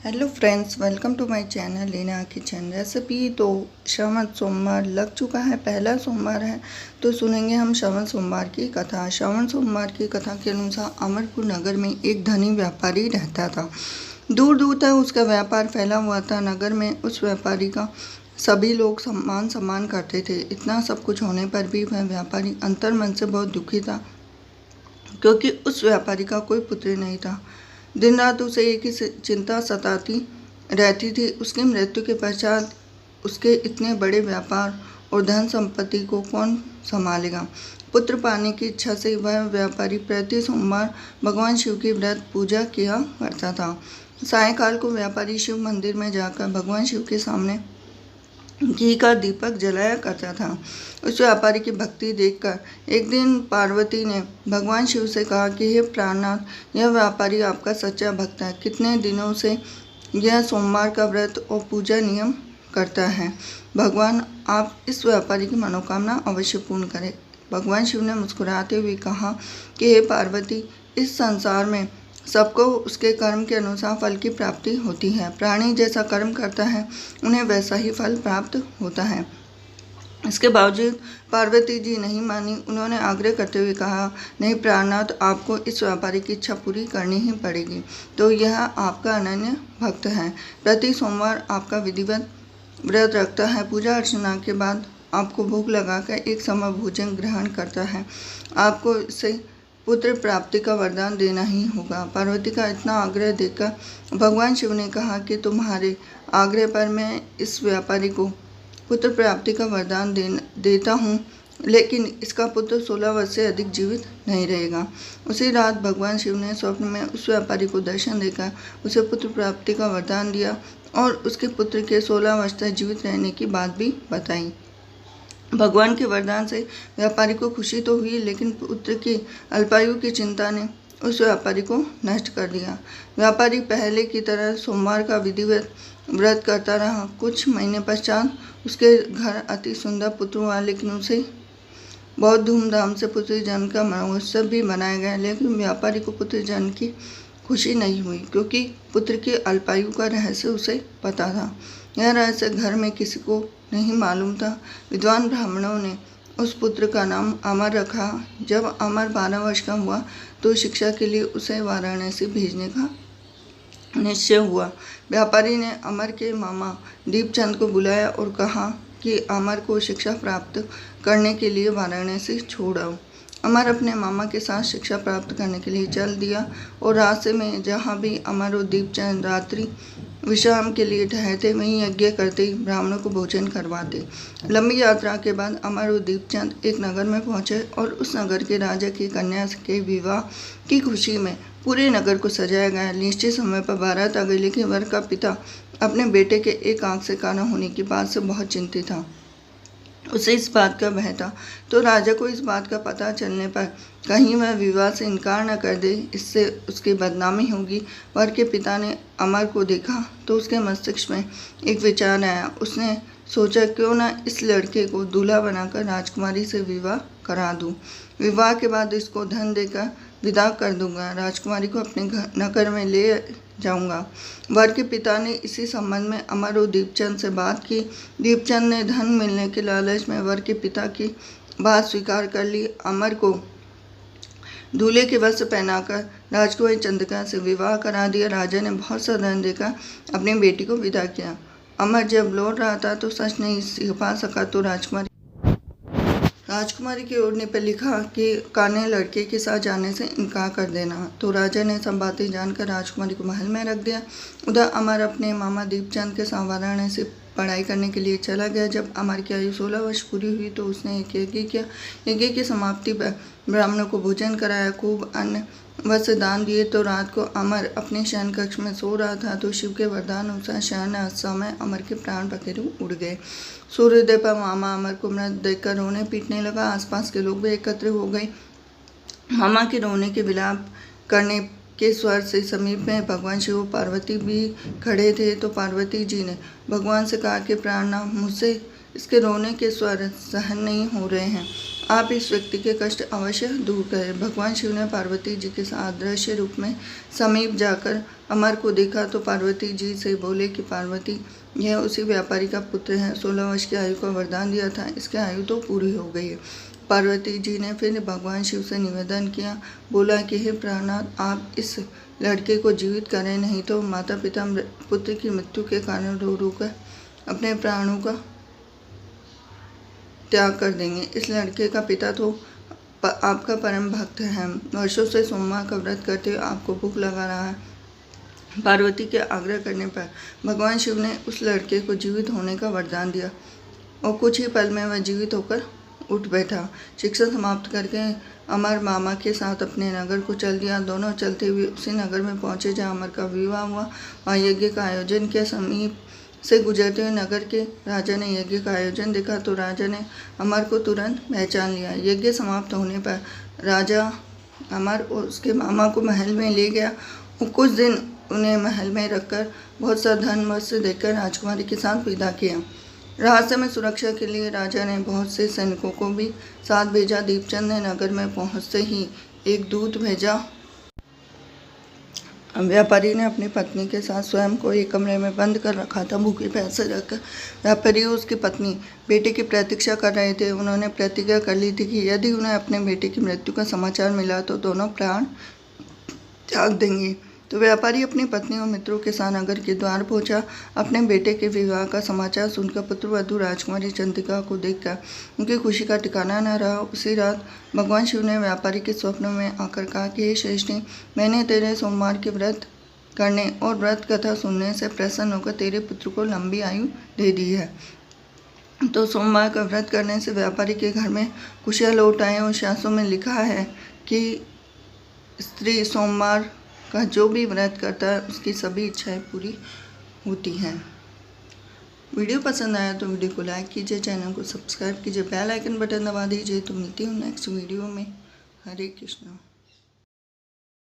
Hello friends, welcome to my channel Lena kitchen recipe. तो श्रावण सोमवार लग चुका है, पहला सोमवार है, तो सुनेंगे हम श्रावण सोमवार की कथा। श्रावण सोमवार की कथा के अनुसार अमरपुर नगर में एक धनी व्यापारी रहता था। दूर दूर तक उसका व्यापार फैला हुआ था। नगर में उस व्यापारी का सभी लोग सम्मान करते थे। इतना सब कुछ होने पर भी वह व्यापारी अंतर्मन से बहुत दुखी था, क्योंकि उस व्यापारी का कोई पुत्र नहीं था। दिन रात उसे एक ही चिंता सताती रहती थी, उसकी मृत्यु के पश्चात उसके इतने बड़े व्यापार और धन संपत्ति को कौन संभालेगा। पुत्र पाने की इच्छा से वह व्यापारी प्रति सोमवार भगवान शिव की व्रत पूजा किया करता था। सायंकाल को व्यापारी शिव मंदिर में जाकर भगवान शिव के सामने घी का दीपक जलाया करता था। उस व्यापारी की भक्ति देखकर एक दिन पार्वती ने भगवान शिव से कहा कि हे प्राणनाथ, यह व्यापारी आपका सच्चा भक्त है। कितने दिनों से यह सोमवार का व्रत और पूजा नियम करता है। भगवान, आप इस व्यापारी की मनोकामना अवश्य पूर्ण करें। भगवान शिव ने मुस्कुराते हुए कहा कि हे पार्वती, इस संसार में सबको उसके कर्म के अनुसार फल की प्राप्ति होती है। प्राणी जैसा कर्म करता है, उन्हें वैसा ही फल प्राप्त होता है। इसके बावजूद पार्वती जी नहीं मानी। उन्होंने आग्रह करते हुए कहा, नहीं प्राणनाथ, आपको इस व्यापारी की इच्छा पूरी करनी ही पड़ेगी। तो यह आपका अनन्य भक्त है, प्रति सोमवार आपका विधिवत व्रत रखता है, पूजा अर्चना के बाद आपको भोग लगाकर एक समय भोजन ग्रहण करता है। आपको इसे पुत्र प्राप्ति का वरदान देना ही होगा। पार्वती का इतना आग्रह देखकर भगवान शिव ने कहा कि तुम्हारे आग्रह पर मैं इस व्यापारी को पुत्र प्राप्ति का वरदान देता हूँ, लेकिन इसका पुत्र 16 वर्ष से अधिक जीवित नहीं रहेगा। उसी रात भगवान शिव ने स्वप्न में उस व्यापारी को दर्शन देकर उसे पुत्र प्राप्ति का वरदान दिया और उसके पुत्र के 16 वर्ष तक जीवित रहने की बात भी बताई। भगवान के वरदान से व्यापारी को खुशी तो हुई, लेकिन पुत्र की अल्पायु की चिंता ने उस व्यापारी को नष्ट कर दिया। व्यापारी पहले की तरह सोमवार का विधिवत व्रत करता रहा। कुछ महीने पश्चात उसके घर अति सुंदर पुत्र हुआ, लेकिन उसे बहुत धूमधाम से पुत्र जन्म का महोत्सव भी मनाया गया। लेकिन व्यापारी को पुत्र जन्म की खुशी नहीं हुई, क्योंकि पुत्र की अल्पायु का रहस्य उसे पता था। यह रहस्य घर में किसी को नहीं मालूम था। विद्वान ब्राह्मणों ने उस पुत्र का नाम अमर रखा। जब अमर 12 वर्ष का हुआ तो शिक्षा के लिए उसे वाराणसी भेजने का निश्चय हुआ। व्यापारी ने अमर के मामा दीपचंद को बुलाया और कहा कि अमर को शिक्षा प्राप्त करने के लिए वाराणसी छोड़ आओ। अमर अपने मामा के साथ शिक्षा प्राप्त करने के लिए चल दिया और रास्ते में जहाँ भी अमर और दीपचंद रात्रि विश्राम के लिए ठहरते, वहीं यज्ञ करते, ब्राह्मणों को भोजन करवाते। लंबी यात्रा के बाद अमर और दीपचंद एक नगर में पहुंचे और उस नगर के राजा की कन्या के विवाह की खुशी में पूरे नगर को सजाया गया। निश्चित समय पर बारात आ गई, लेकिन वर का पिता अपने बेटे के एक आंख से काना होने की बात से बहुत चिंतित था। उसे इस बात का भय था, तो राजा को इस बात का पता चलने पर कहीं वह विवाह से इनकार न कर दे, इससे उसकी बदनामी होगी। वर के पिता ने अमर को देखा तो उसके मस्तिष्क में एक विचार आया। उसने सोचा, क्यों न इस लड़के को दूल्हा बनाकर राजकुमारी से विवाह करा दूं। विवाह के बाद इसको धन देकर विदा कर दूंगा, राजकुमारी को अपने नगर में ले जाऊंगा। वर के पिता ने इसी संबंध में अमर और दीपचंद से बात की। दीपचंद ने धन मिलने के लालच में वर के पिता की बात स्वीकार कर ली। अमर को दूल्हे के वस्त्र पहनाकर राजकुमारी चंद्रिका से विवाह करा दिया। राजा ने बहुत सा धन देकर अपनी बेटी को विदा किया। अमर जब लौट रहा था तो सच नहीं छिपा सका, तो राजकुमारी की ओर ने पर लिखा कि काने लड़के के साथ जाने से इनकार कर देना। तो राजा ने सब बातें जानकर राजकुमारी को महल में रख दिया। उधर अमर अपने मामा दीपचंद के साथ वाराणसी से पढ़ाई करने के लिए चला गया। जब अमर की आयु 16 वर्ष पूरी हुई तो उसने एक यज्ञ किया। यज्ञ की समाप्ति पर ब्राह्मणों को भोजन कराया, खूब अन्न वस्त्र दान दिए। तो रात को अमर अपने शयन कक्ष में सो रहा था, तो शिव के वरदान अनुसार शयन समय अमर के प्राण पखेरु उड़ गए। सूर्योदय पर मामा अमर को मृत देखकर रोने पीटने लगा। आसपास के लोग भी एकत्र हो गए। मामा के रोने के विलाप करने के स्वर से समीप में भगवान शिव और पार्वती भी खड़े थे। तो पार्वती जी ने भगवान से कहा कि प्राणनाथ, मुझसे इसके रोने के स्वर सहन नहीं हो रहे हैं। आप इस व्यक्ति के कष्ट अवश्य दूर करें। भगवान शिव ने पार्वती जी के साथ दृश्य रूप में समीप जाकर अमर को देखा तो पार्वती जी से बोले कि पार्वती, यह उसी व्यापारी का पुत्र है। 16 वर्ष की आयु का वरदान दिया था, इसकी आयु तो पूरी हो गई है। पार्वती जी ने फिर भगवान शिव से निवेदन किया, बोला कि हे प्राणनाथ, आप इस लड़के को जीवित करें, नहीं तो माता पिता पुत्र की मृत्यु के कारण रो रो कर अपने प्राणों का त्याग कर देंगे। इस लड़के का पिता तो आपका परम भक्त है, वर्षों से सोमवार का व्रत करते हुए आपको भूख लगा रहा है। पार्वती के आग्रह करने पर भगवान शिव ने उस लड़के को जीवित होने का वरदान दिया और कुछ ही पल में वह जीवित होकर उठ बैठा। शिक्षा समाप्त करके अमर मामा के साथ अपने नगर को चल दिया। दोनों चलते हुए उसी नगर में पहुंचे जहां अमर का विवाह हुआ। वहाँ यज्ञ का आयोजन किया। समीप से गुजरते हुए नगर के राजा ने यज्ञ का आयोजन देखा तो राजा ने अमर को तुरंत पहचान लिया। यज्ञ समाप्त होने पर राजा अमर और उसके मामा को महल में ले गया और कुछ दिन उन्हें महल में रखकर बहुत सा धन वस्त्र देकर राजकुमारी के साथ विदा किया। रहस्य में सुरक्षा के लिए राजा ने बहुत से सैनिकों को भी साथ भेजा। दीपचंद ने नगर में पहुंचते ही एक दूत भेजा। व्यापारी ने अपनी पत्नी के साथ स्वयं को एक कमरे में बंद कर रखा था। भूखे प्यासे रखकर व्यापारी और उसकी पत्नी बेटे की प्रतीक्षा कर रहे थे। उन्होंने प्रतिज्ञा कर ली थी कि यदि उन्हें अपने बेटे की मृत्यु का समाचार मिला तो दोनों प्राण त्याग देंगे। तो व्यापारी अपनी पत्नी और मित्रों के साथ नगर के द्वार पहुंचा। अपने बेटे के विवाह का समाचार सुनकर पुत्रवधू राजकुमारी चंद्रिका को देखकर उनकी खुशी का ठिकाना न रहा। उसी रात भगवान शिव ने व्यापारी के स्वप्न में आकर कहा कि हे श्रेष्ठी, मैंने तेरे सोमवार के व्रत करने और व्रत कथा सुनने से प्रसन्न होकर तेरे पुत्र को लंबी आयु दे दी है। तो सोमवार का व्रत करने से व्यापारी के घर में खुशियाँ लौट आए और शास्त्रों में लिखा है कि स्त्री सोमवार का जो भी व्रत करता है उसकी सभी इच्छाएं पूरी होती हैं। वीडियो पसंद आया तो वीडियो को लाइक कीजिए, चैनल को सब्सक्राइब कीजिए, बेल आइकन बटन दबा दीजिए। तो मिलती हूँ नेक्स्ट वीडियो में। हरे कृष्णा।